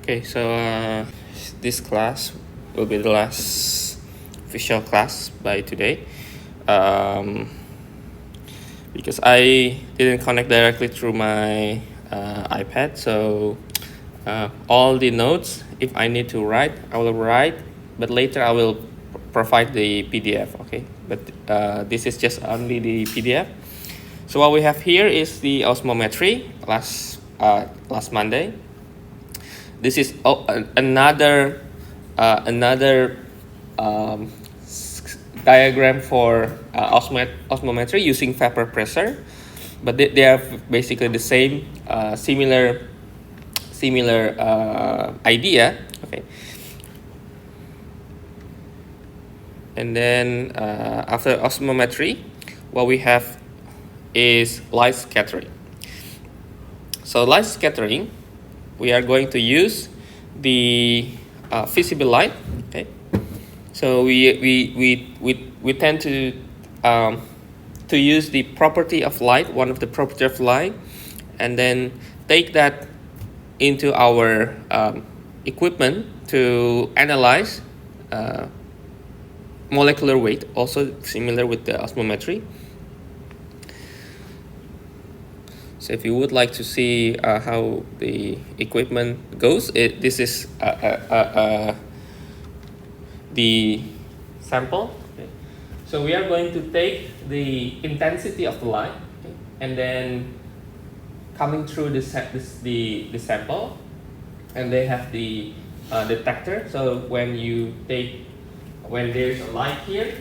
Okay, so this class will be the last official class by today, because I didn't connect directly through my iPad. So all the notes, if I need to write, I will write, but later I will provide the PDF. Okay, but this is just only the PDF. So what we have here is the osmometry last Monday. This is another diagram for osmometry using vapor pressure, but they are basically the same, similar idea. Okay, and then after osmometry, what we have is light scattering. So light scattering, we are going to use the visible light. Okay, so we tend to use the property of light, one of the property of light, and then take that into our equipment to analyze molecular weight, also similar with the osmometry. So if you would like to see how the equipment goes, this is the sample. Okay. So we are going to take the intensity of the light, okay, and then coming through the sample, and they have the detector. So when there's a light here,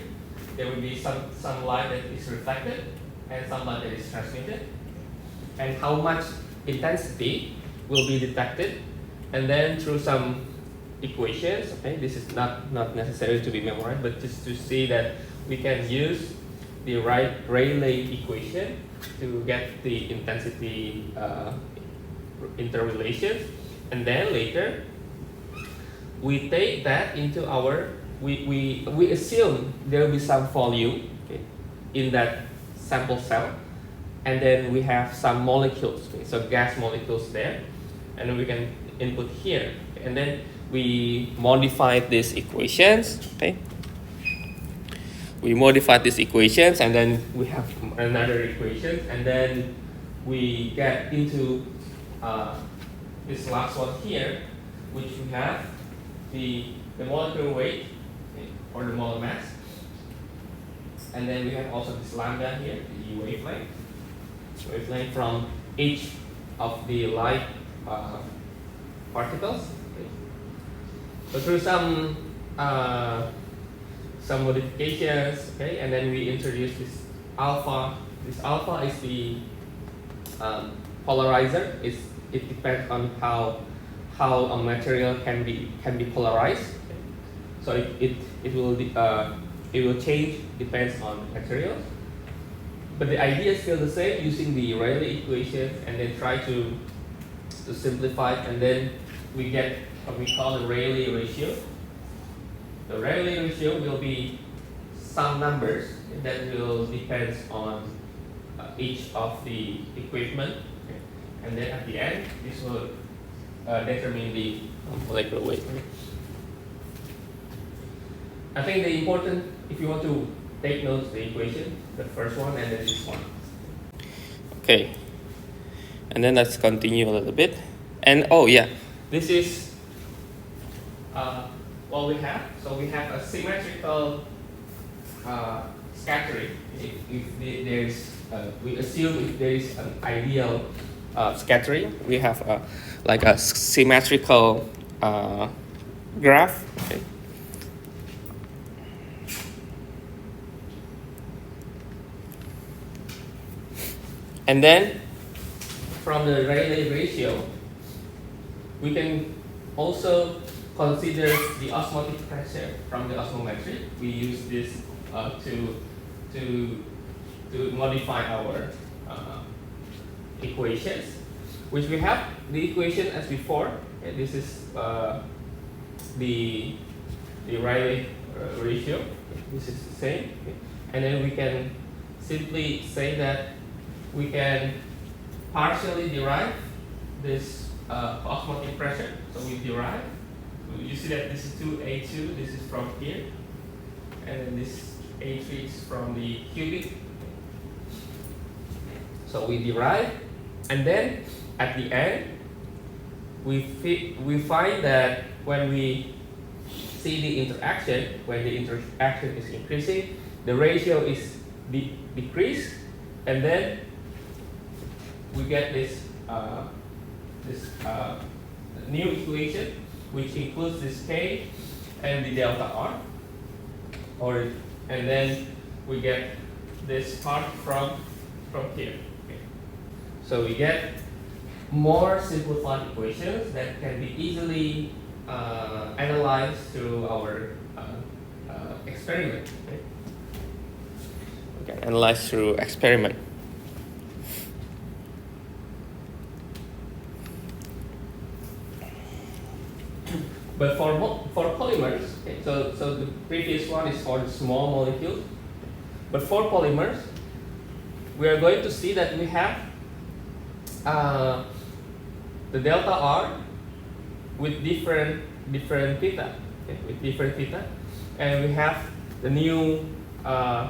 there will be some light that is reflected and some light that is transmitted, and how much intensity will be detected, and then through some equations. Okay, this is not necessary to be memorized, but just to see that we can use the Rayleigh equation to get the intensity interrelations, and then later we take that into our we assume there will be some volume, okay, in that sample cell, and then we have some molecules, okay, so gas molecules there, and then we can input here, okay, and then we modify these equations. Okay, we modify these equations, and then we have another equation, and then we get into this last one here, which we have the molecular weight, okay, or the molar mass, and then we have also this lambda here, the wavelength from each of the light particles. Okay. So through some modifications, okay, and then we introduce this alpha. This alpha is the polarizer. It depends on how a material can be polarized. Okay. So it will change, depends on materials. But the idea is still the same, using the Rayleigh equation, and then try to simplify it, and then we get what we call the Rayleigh ratio. The Rayleigh ratio will be some numbers that will depend on each of the equipment, okay. And then at the end, this will determine the molecular weight. I think the important, if you want to take notes, the equation, the first one, and then this one. Okay, and then let's continue a little bit. And oh yeah, this is what we have. So we have a symmetrical scattering. We assume if there is an ideal scattering, we have like a symmetrical graph. Okay. And then from the Rayleigh ratio, we can also consider the osmotic pressure from the osmometry. We use this to modify our equations, which we have the equation as before. Okay, this is the Rayleigh ratio. This is the same, okay. And then we can simply say that we can partially derive this osmotic pressure. So we derive. You see that this is 2A2. This is from here, and then this A3 is from the cubic. So we derive, and then at the end, we find that when we see the interaction, when the interaction is increasing, the ratio is decreased, and then we get this new equation, which includes this K and the delta R, and then we get this part from here. Okay. So we get more simplified equations that can be easily analyzed through our experiment. Okay. We can analyze through experiment. But for polymers, okay, so the previous one is for the small molecules. But for polymers, we are going to see that we have the delta R with different theta, okay, with different theta, and we have the new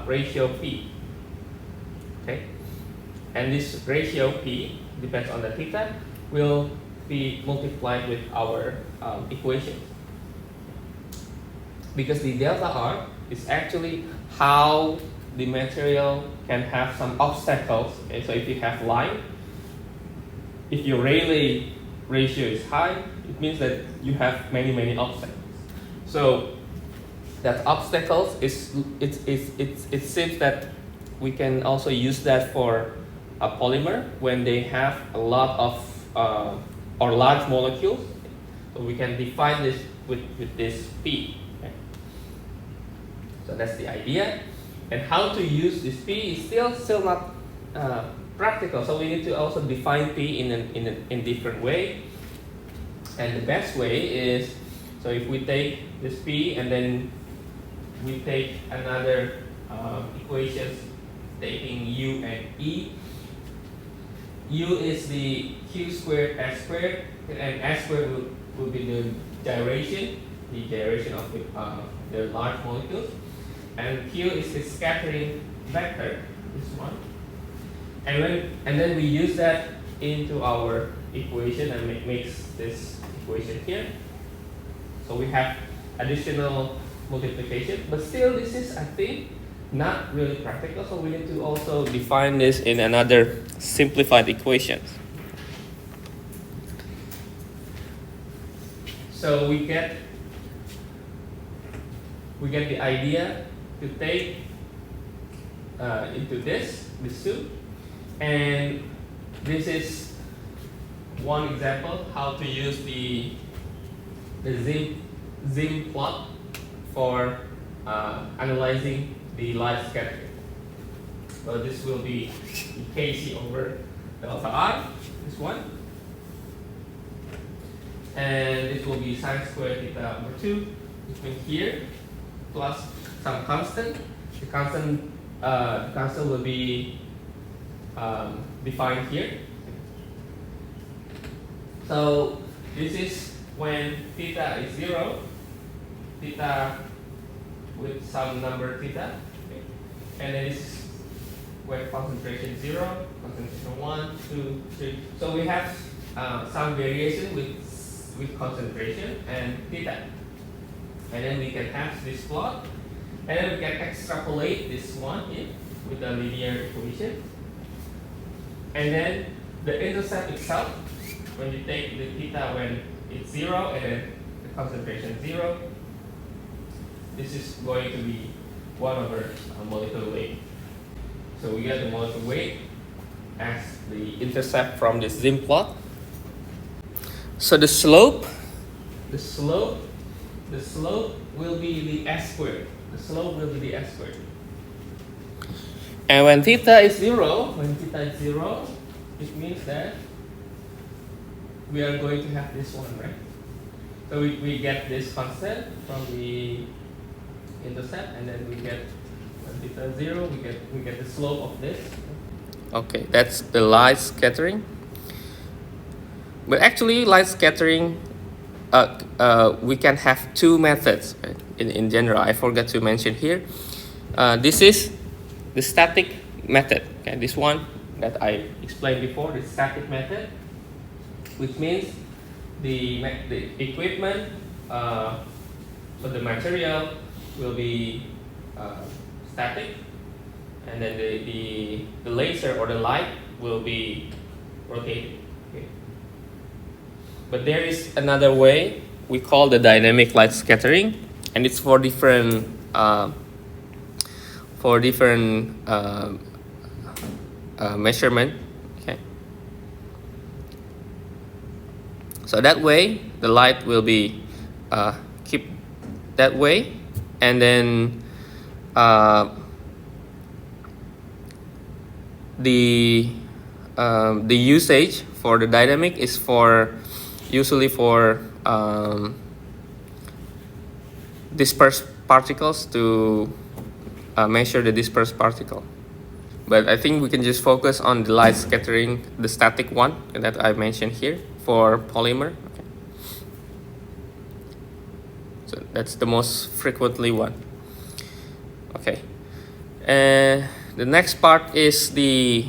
ratio P. Okay, and this ratio P depends on the theta will be multiplied with our equation, because the delta R is actually how the material can have some obstacles. Okay, so if you have line, if your Rayleigh ratio is high, it means that you have many obstacles. So that obstacles it seems that we can also use that for a polymer when they have a lot of or large molecules. So we can define this with this P. Okay. So that's the idea. And how to use this P is still not practical. So we need to also define P in different way. And the best way is, so if we take this P and then we take another equations taking U and E. U is the Q squared S squared, and S squared will be the gyration of the large molecules, and Q is the scattering vector, this one, and then we use that into our equation and makes this equation here. So we have additional multiplication, but still this is, I think, not really practical, so we need to also define this in another simplified equation. So we get the idea to take into this two, and this is one example how to use the Zim plot for analyzing the light scattering. So this will be Kc over delta R, this one. And this will be sine squared theta over 2 between here plus some constant. The constant will be defined here. So this is when theta is 0, theta with some number theta. And then this is where concentration 0, concentration 1, 2, 3. So we have some variation with concentration and theta. And then we can have this plot. And then we can extrapolate this one in with the linear equation. And then the intercept itself, when you take the theta when it's 0 and then the concentration 0, this is going to be 1 over molecular weight. So we get the molecular weight as the intercept from this Zim plot. So the slope will be the S squared. The slope will be the S squared. And when theta is 0, it means that we are going to have this one, right? So we get this constant from the intercept, and then we get theta 0, we get the slope of this. Okay, that's the light scattering. But actually, light scattering, we can have two methods, right? In general. I forgot to mention here. This is the static method. Okay, this one that I explained before, the static method, which means the equipment, so the material will be static, and then the laser or the light will be rotating. Okay. But there is another way we call the dynamic light scattering, and it's for different measurement. Okay. So that way the light will be keep that way, and then the usage for the dynamic is usually for dispersed particles, to measure the dispersed particle. But I think we can just focus on the light scattering, the static one that I mentioned here for polymer. Okay. So that's the most frequently one. Okay. The next part is the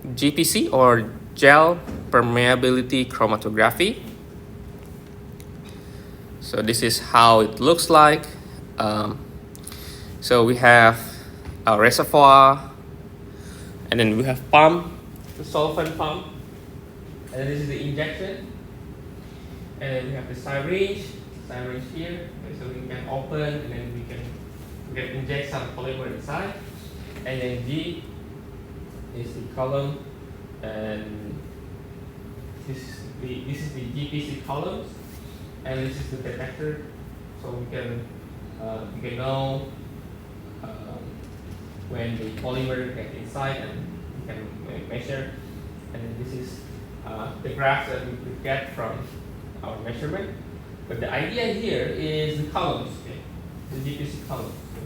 GPC, or gel permeability chromatography. So this is how it looks like. So we have a reservoir, and then we have pump, the solvent pump, and then this is the injection, and then we have the syringe here. Okay, so we can open, and then we can inject some polymer inside, and then G is the column, and this is the GPC columns, and this is the detector, so we can know when the polymer gets inside, and we can measure. And then this is the graph that we could get from our measurement. But the idea here is the columns, okay? The GPC columns. Okay?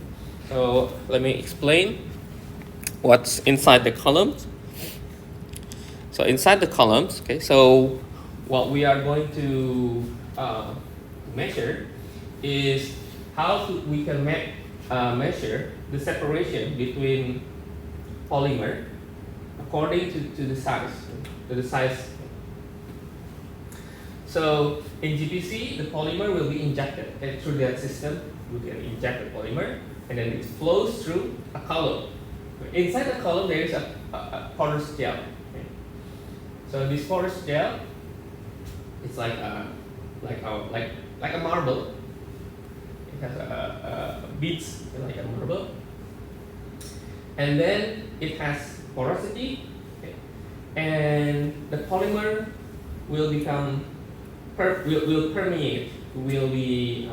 So let me explain what's inside the columns. So inside the columns, okay, so what we are going to measure is how we can measure the separation between polymer according to the size. So in GPC, the polymer will be injected, and through that system we can inject the polymer, and then it flows through a column. Inside the column there is a porous gel. Okay. So this porous gel, it's like a marble. It has beads like a marble, and then it has porosity, okay, and the polymer will become will permeate, will be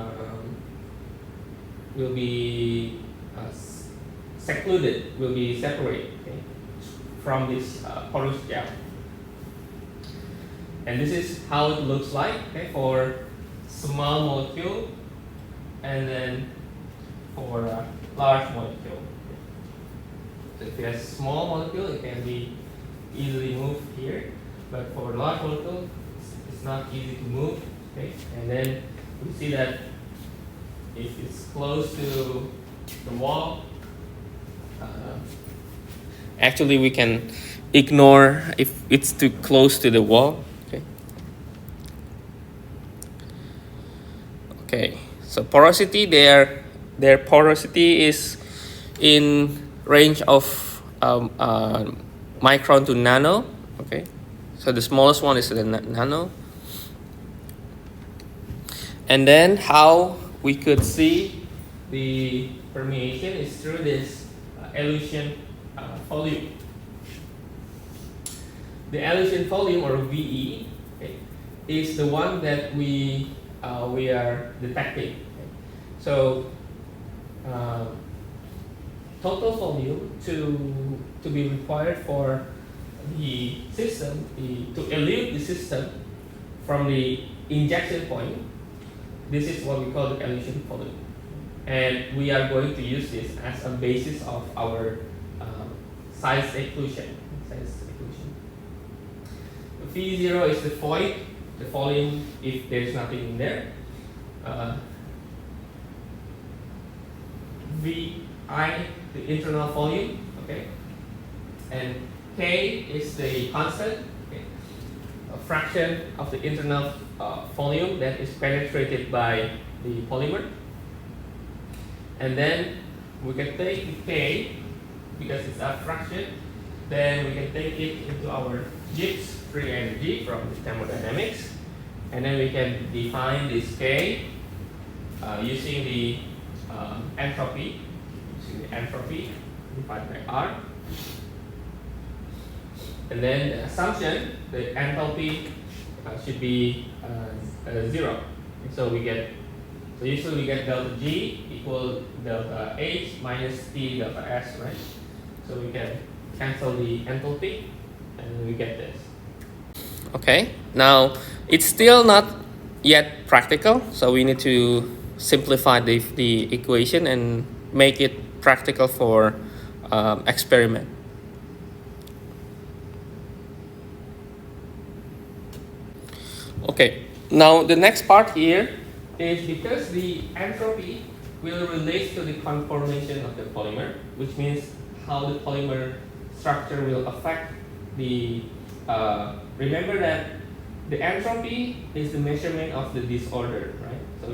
secluded, will be separated, okay, from this porous gel. And this is how it looks like, okay, for small molecule, and then for a large molecule. So if you have small molecule, it can be easily moved here, but for large molecule, it's not easy to move. Okay, and then we see that if it's close to the wall, actually we can ignore if it's too close to the wall. Okay. Okay. So porosity, their porosity is in range of micron to nano. Okay, so the smallest one is the nano. And then how we could see the permeation is through this elution volume. The elution volume, or VE, okay, is the one that we are detecting. Okay. So total volume to be required for the system, to elute the system from the injection point. This is what we call the elution volume, and we are going to use this as a basis of our size equation. V0 is the void, the volume if there's nothing in there. Vi, the internal volume, okay, and K is the constant, okay, a fraction of the internal volume that is penetrated by the polymer. And then we can take the K, because it's a fraction, then we can take it into our Gibbs free energy from the thermodynamics, and then we can define this K using the entropy, divided by R. And then the assumption, the enthalpy should be 0. And so usually we get delta G equal delta H minus T delta S, right? So we can cancel the enthalpy and we get this. Okay, now it's still not yet practical, so we need to simplify the equation and make it practical for experiment. Okay, now the next part here is because the entropy will relate to the conformation of the polymer, which means how the polymer structure will affect the, remember that the entropy is the measurement of the disorder, right? So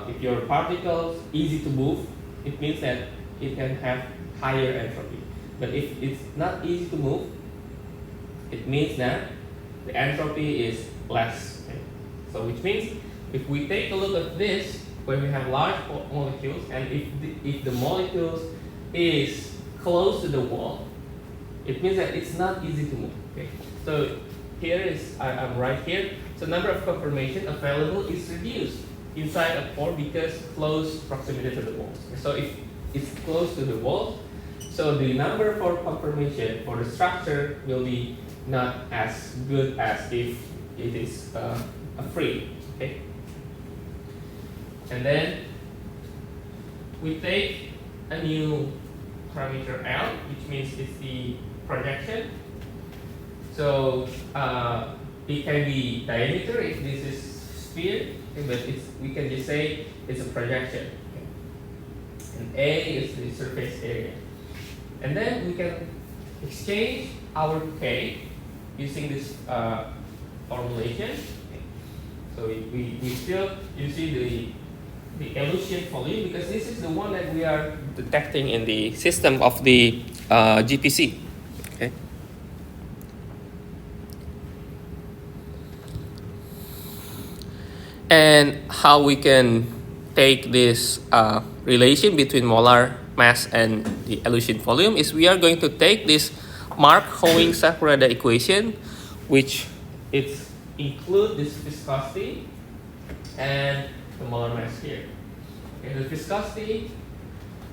if your particles easy to move, it means that it can have higher entropy. But if it's not easy to move, it means that the entropy is less. Okay? So which means if we take a look at this, when we have large molecules, and if the molecules is close to the wall, it means that it's not easy to move. Okay? So here is, I'm right here, so number of conformation available is reduced inside a pore because close proximity to the walls. So if it's close to the walls, so the number for conformation for the structure will be not as good as if it is free. Okay? And then we take a new parameter L, which means it's the projection. So it can be diameter if this is sphere, but we can just say it's a projection. Okay? And A is the surface area. And then we can exchange our K using this formulation. Okay? So we still, you see the elution volume, because this is the one that we are detecting in the system of the GPC. Okay. And how we can take this relation between molar mass and the elution volume is we are going to take this Mark-Hoeing-Sakurada equation, which it's include this viscosity and the molar mass here. Okay, the viscosity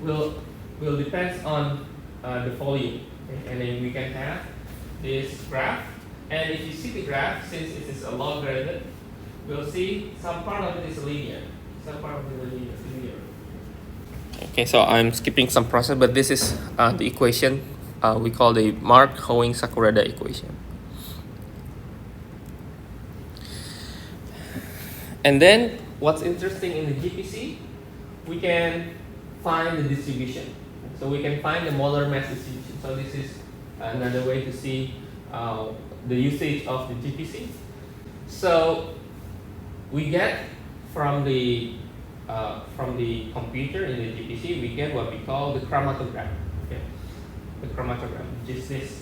will depend on the volume. Okay? And then we can have this graph. And if you see the graph, since it is a logarithm, we'll see some part of it is linear. Some part of it is linear. Okay, so I'm skipping some process, but this is the equation we call the Mark-Hoeing-Sakurada equation. And then what's interesting in the GPC, we can find the distribution. So we can find the molar mass distribution. So this is another way to see the usage of the GPC. So we get from the computer in the GPC, we get what we call the chromatogram. Okay? The chromatogram, which is this.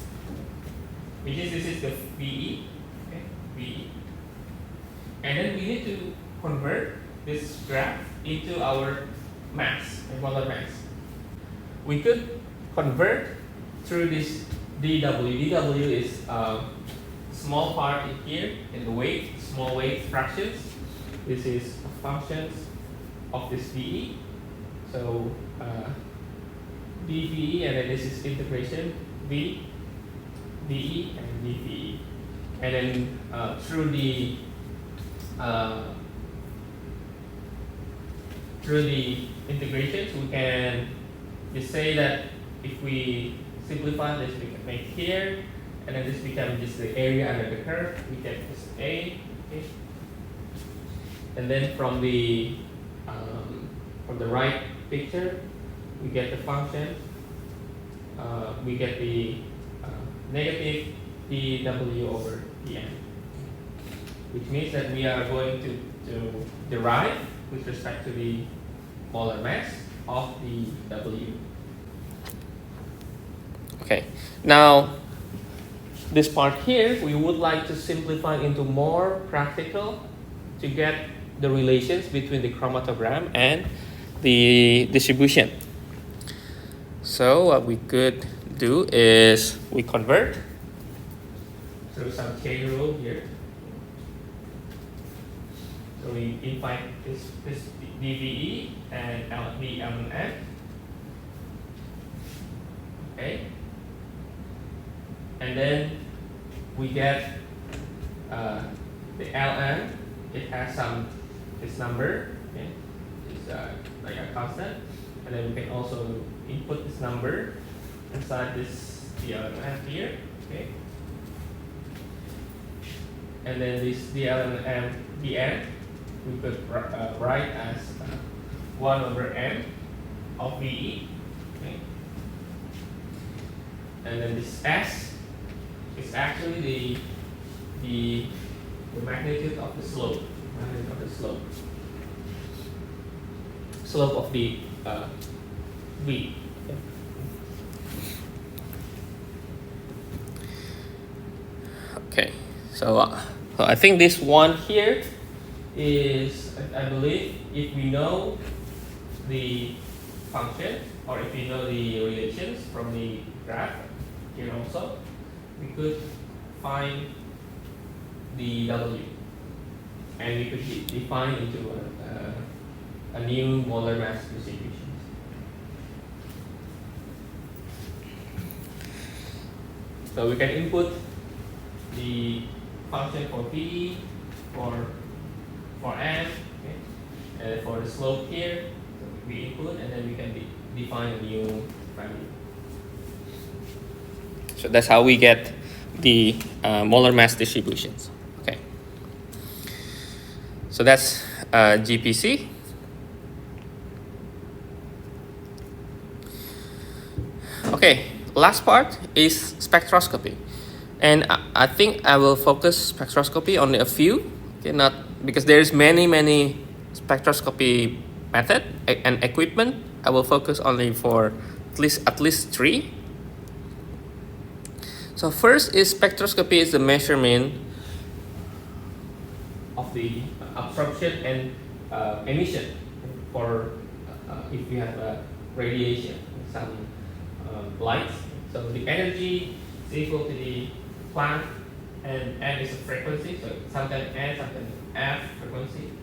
This is the VE. Okay? VE. And then we need to convert this graph into our mass, molar mass. We could convert through this dW. dW is small part in here in the weight, small weight fractions. This is functions of this VE. So dVE, and then this is integration V, dE, and dVE. And then through the integrations, we can just say that if we simplify this, we can make here, and then this becomes just the area under the curve. We get this A, okay. And then from the right picture, we get the function. We get the negative dW over dN, which means that we are going to derive with respect to the molar mass of the W. Okay, now this part here we would like to simplify into more practical to get the relations between the chromatogram and the distribution. So what we could do is we convert through some chain rule here. So we define this DVE and LMN. Okay. And then we get the Ln. It has this number. Okay. It's like a constant. And then we can also input this number inside this DLMF here. Okay. And then this DLMF dn we could write as 1 over m of VE. Okay. And then this S is actually the magnitude of the slope. Slope of the V. Okay, so I think this one here is, I believe, if we know the function or if we know the relations from the graph here also, we could find the W and we could define into a new molar mass distribution. So we can input the function for P, for M, okay, and for the slope here, so we input and then we can define a new value. So that's how we get the molar mass distributions. Okay. So that's GPC. Okay, last part is spectroscopy. And I think I will focus spectroscopy on a few, okay, not because there's many spectroscopy method and equipment. I will focus only for at least 3. So first is spectroscopy is the measurement of the absorption and emission for if we have radiation, some light. So the energy is equal to the Planck, and n is a frequency, so sometimes n, sometimes f frequency.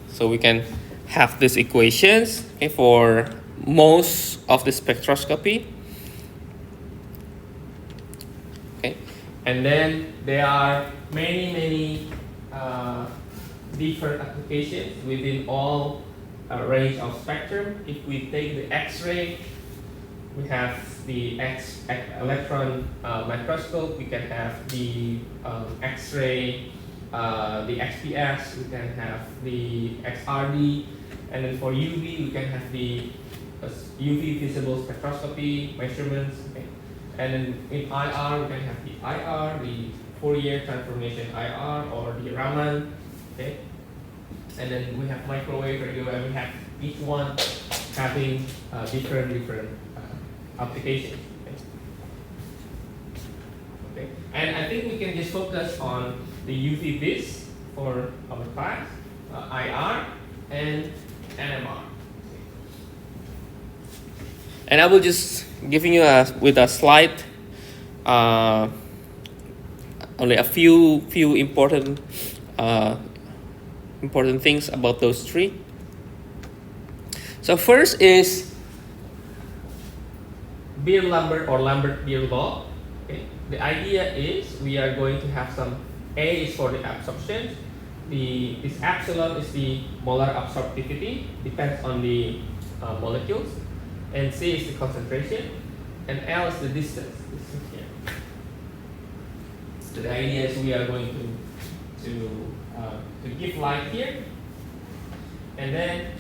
So we can have these equations, okay, for most of the spectroscopy. Okay, and then there are many different applications within all range of spectrum. If we take the X-ray, we have the electron microscope. We can have the X-ray, the XPS. We can have the XRD, and then for UV, we can have the UV visible spectroscopy measurements. Okay. And then in IR, we can have the IR, the Fourier transformation IR, or the Raman. Okay. And then we have microwave radio, and we have each one having different applications. Okay. And I think we can just focus on the UV vis for our class, IR and NMR. And I will just giving you with a slide only a few important things about those 3. So first is Beer-Lambert or Lambert-Beer law. Okay. The idea is we are going to have some A is for the absorption. This epsilon is the molar absorptivity, depends on the molecules, and C is the concentration, and L is the distance. This is here. So the idea is we are going to give light here, and then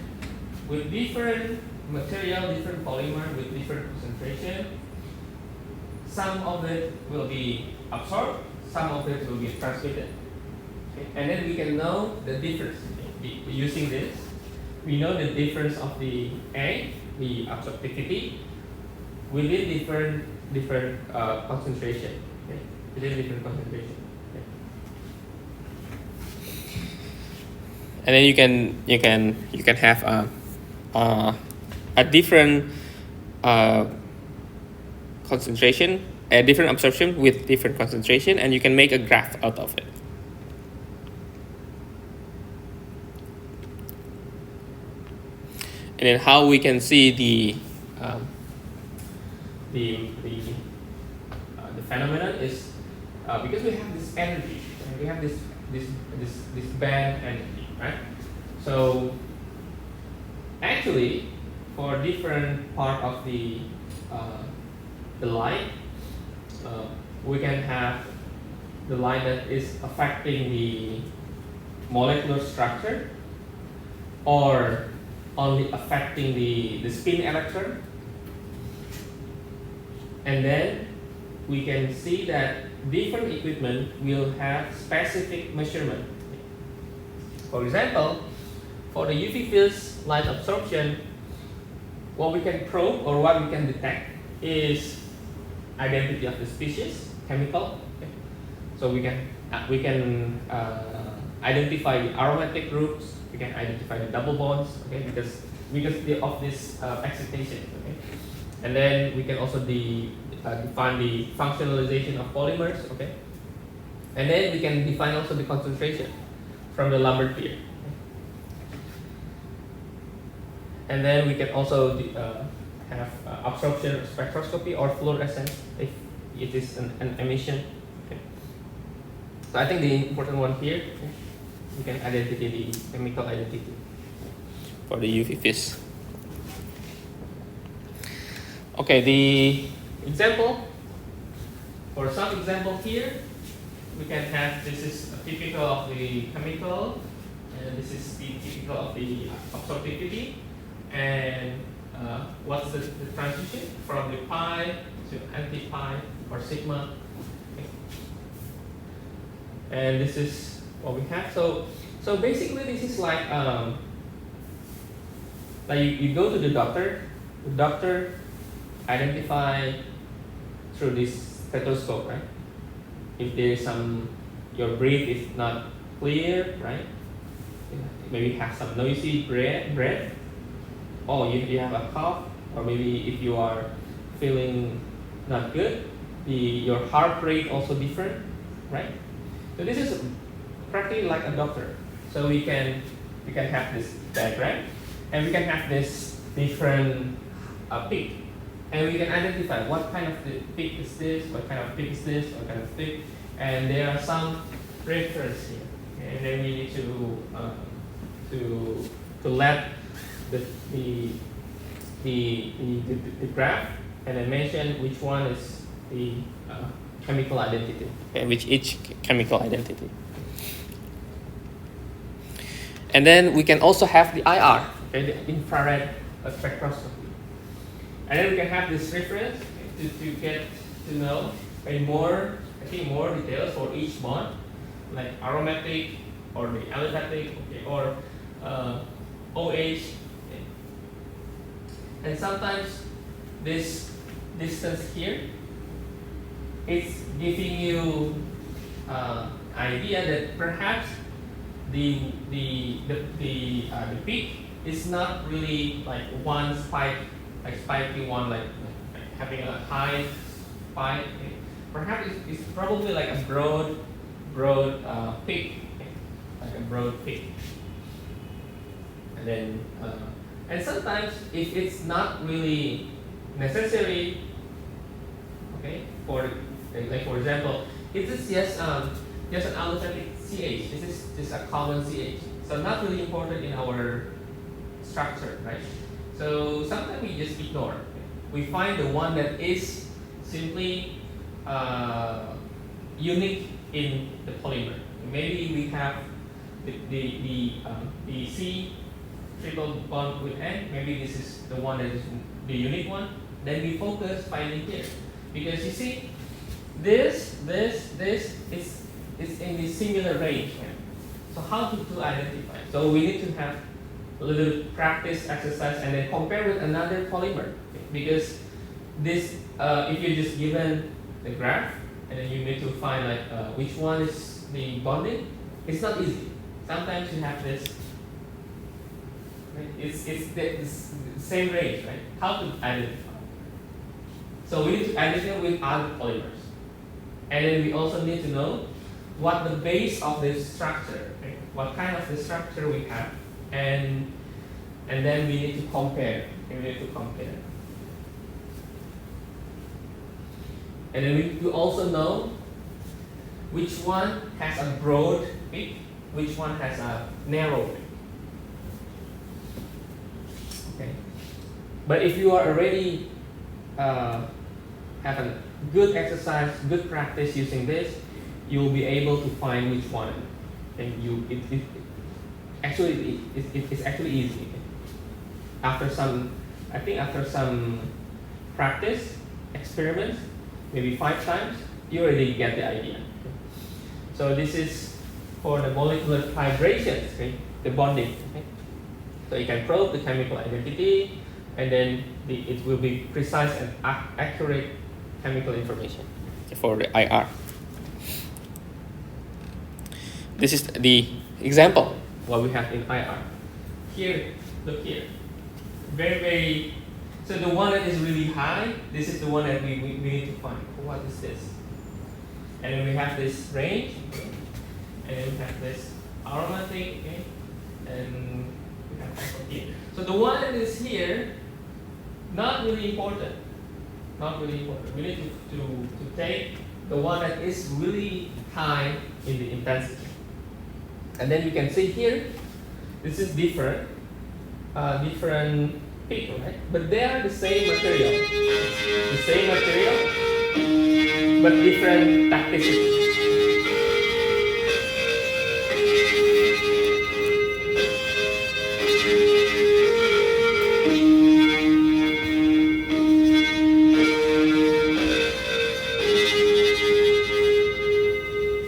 with different material, different polymer with different concentration, some of it will be absorbed, some of it will be transmitted. Okay? And then we can know the difference. Okay? Using this, we know the difference of the A, the absorptivity, within different concentration. Okay? Within different concentration. Okay? And then you can have a different concentration, a different absorption with different concentration, and you can make a graph out of it. And then how we can see the phenomenon is because we have this energy, and we have this band energy, right? So actually, for different part of the light, we can have the light that is affecting the molecular structure, or only affecting the spin electron. And then we can see that different equipment will have specific measurement. For example, for the UV fields light absorption, what we can probe or what we can detect is identity of the species, chemical. Okay. So we can identify the aromatic groups. We can identify the double bonds. Okay, because of this excitation. Okay, and then we can also define the functionalization of polymers. Okay, and then we can define also the concentration from the Lambert pair. And then we can also have absorption spectroscopy or fluorescence if it is an emission. Okay. So I think the important one here, okay, we can identify the chemical identity for the UV fish. Okay, the example, for some example here, we can have, this is typical of the chemical, and this is the typical of the absorptivity. And what's the transition from the pi to anti-pi or sigma. Okay. And this is what we have. So basically this is like you go to the doctor identify through this stethoscope, right? If there is your breath is not clear, right? Maybe have some noisy breath. Oh, you have a cough, or maybe if you are feeling not good, your heart rate also different, right? So this is practically like a doctor. So we can have this diagram, and we can have this different peak, and we can identify what kind of peak is this, what kind of peak is this, what kind of peak, and there are some reference here, and then we need to let the graph and then mention which one is the chemical identity, okay, which each chemical identity. And then we can also have the IR, okay, the infrared spectroscopy. And then we can have this reference, okay, to get to know more details for each bond, like aromatic or the aliphatic, okay, or OH. And sometimes this distance here, it's giving you idea that perhaps the peak is not really like one spike, like spiky one, like having a high spike. Okay. Perhaps it's probably like a broad peak, okay. Like a broad peak. And then and sometimes if it's not really necessary, okay, for example, if it's just an aliphatic CH, this is just a common CH, so not really important in our structure, right? So sometimes we just ignore. Okay. We find the one that is simply unique in the polymer. Maybe we have the C triple bond with N. Maybe this is the one that is the unique one. Then we focus finding here, because you see, this is in the similar range. Right? So how to identify? So we need to have a little practice exercise and then compare with another polymer. Okay? Because this, if you're just given the graph and then you need to find like which one is the bonding, it's not easy. Sometimes you have this. Right? It's the same range, right? How to identify? So we need to identify with other polymers, and then we also need to know what the base of this structure, right? What kind of the structure we have, and then we need to compare. And then we also know which one has a broad peak, which one has a narrow peak. Okay. But if you are already have a good exercise, good practice using this, you will be able to find which one. And it's actually easy. After some practice, experiments, maybe 5 times, you already get the idea. So this is for the molecular vibrations, okay? The bonding. Okay? So you can probe the chemical identity, and then it will be precise and accurate chemical information for the IR. This is the example what we have in IR. Here, look here. Very. So the one that is really high, this is the one that we need to find. What is this? And then we have this range, okay? And then we have this aromatic, okay? And we have also here. So the one that is here, not really important. We need to take the one that is really high in the intensity. And then you can see here, this is different peak, right? But they are the same material, but different toxicity.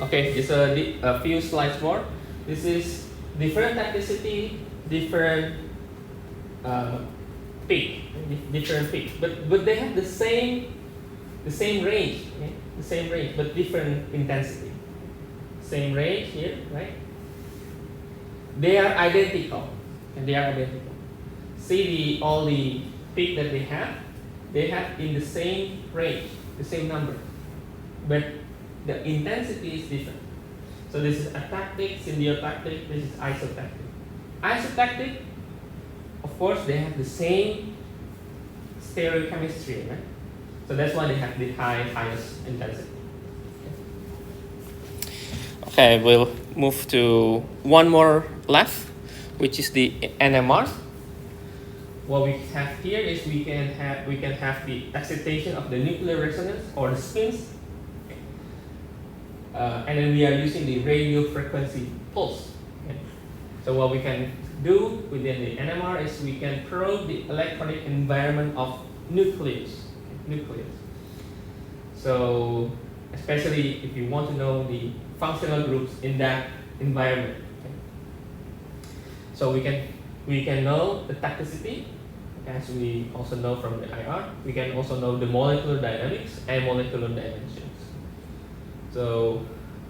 Okay, just a few slides more. This is different toxicity, different peak, but they have the same range, okay? The same range, but different intensity. Same range here, right? They are identical, See all the peak that they have in the same range, the same number, but the intensity is different. So this is atactic, symbiotic, this is isotactic. Isotactic, of course, they have the same stereochemistry, right? So that's why they have the highest intensity. Okay, we'll move to one more left, which is the NMR. What we have here is we can have the excitation of the nuclear resonance or the spins, and then we are using the radio frequency pulse. Okay? So what we can do within the NMR is we can probe the electronic environment of nucleus. So especially if you want to know the functional groups in that environment. Okay? So we can know the toxicity, as we also know from the IR. We can also know the molecular dynamics and molecular dimensions. So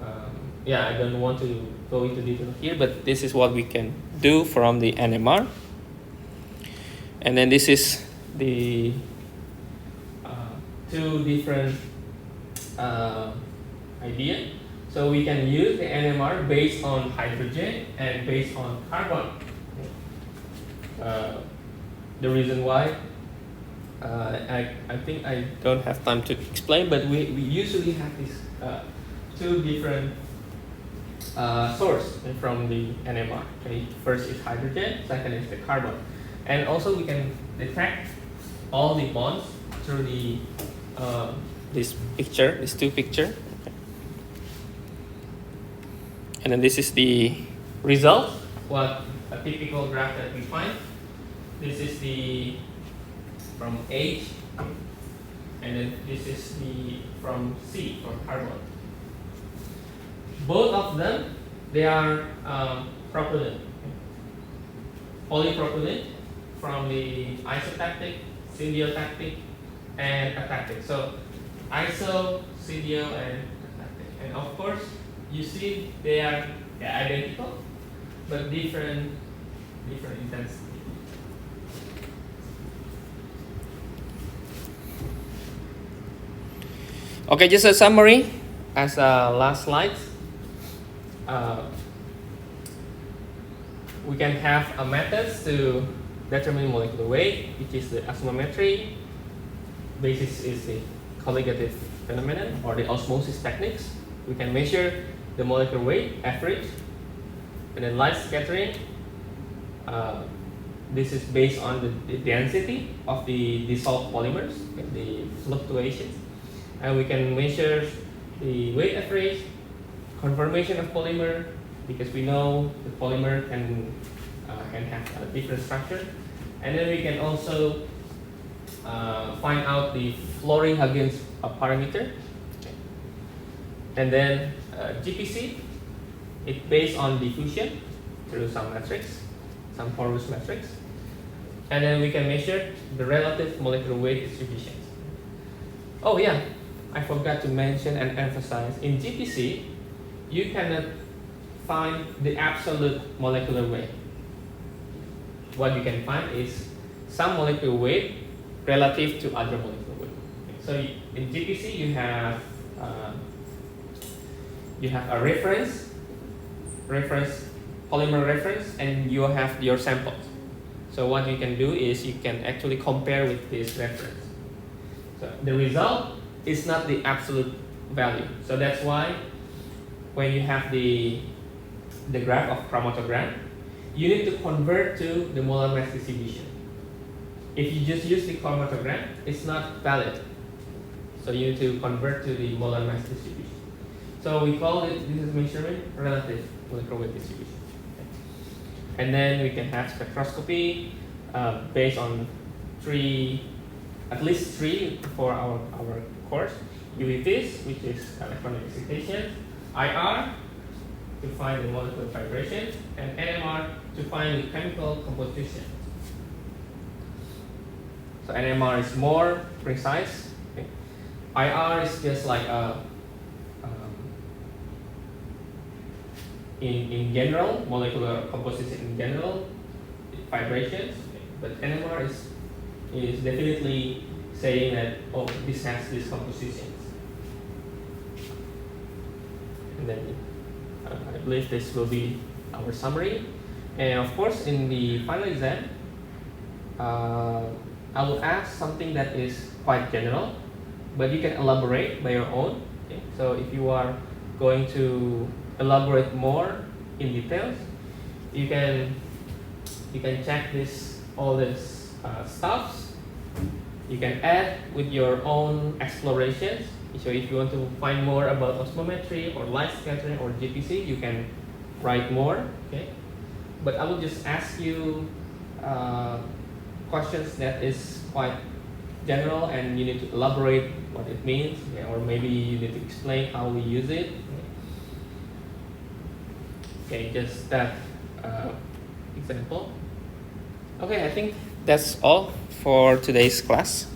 I don't want to go into detail here, but this is what we can do from the NMR. And then this is the two different idea. So we can use the NMR based on hydrogen and based on carbon. The reason why, I think I don't have time to explain, but we usually have these two different source from the NMR. Okay? First is hydrogen, second is the carbon. And also we can detect all the bonds through the this picture, these two picture. And then this is the result, what a typical graph that we find. This is the from H, and then this is the from C, from carbon. Both of them, they are propylene, polypropylene from the isotactic, syndiotactic, and atactic. So iso, syndio, and atactic. And of course, you see they are identical, but different intensity. Okay, just a summary as a last slide. We can have a methods to determine molecular weight, which is the osmometry. Basis is the colligative phenomenon or the osmosis techniques. We can measure the molecular weight average, and then light scattering. This is based on the density of the dissolved polymers, the fluctuations, and we can measure the weight average, conformation of polymer, because we know the polymer can have a different structure, and then we can also find out the Flory-Huggins parameter, and then GPC. It's based on diffusion through some matrix, some porous matrix, and then we can measure the relative molecular weight distributions. Oh yeah, I forgot to mention and emphasize, in GPC, you cannot find the absolute molecular weight. What you can find is some molecular weight relative to other molecular weight. So in GPC, you have a reference, polymer reference, and you have your samples. So what you can do is you can actually compare with this reference. So the result is not the absolute value. So that's why when you have the graph of chromatogram, you need to convert to the molar mass distribution. If you just use the chromatogram, it's not valid. So you need to convert to the molar mass distribution. So we call it, this is measuring relative molecular weight distribution. And then we can have spectroscopy based on at least three for our course. UV-Vis, which is electron excitation, IR to find the molecular vibration, and NMR to find the chemical composition. So NMR is more precise. Okay. IR is just like in general, molecular composition in general, vibrations, but NMR is definitely saying that, oh, this has these compositions. And then I believe this will be our summary. And of course, in the final exam, I will ask something that is quite general, but you can elaborate by your own. Okay? So if you are going to elaborate more in details, you can check all this stuffs. You can add with your own explorations. So if you want to find more about osmometry or light scattering or GPC, you can write more. Okay, but I will just ask you questions that is quite general, and you need to elaborate what it means, or maybe you need to explain how we use it. Okay, just that example. Okay, I think that's all for today's class.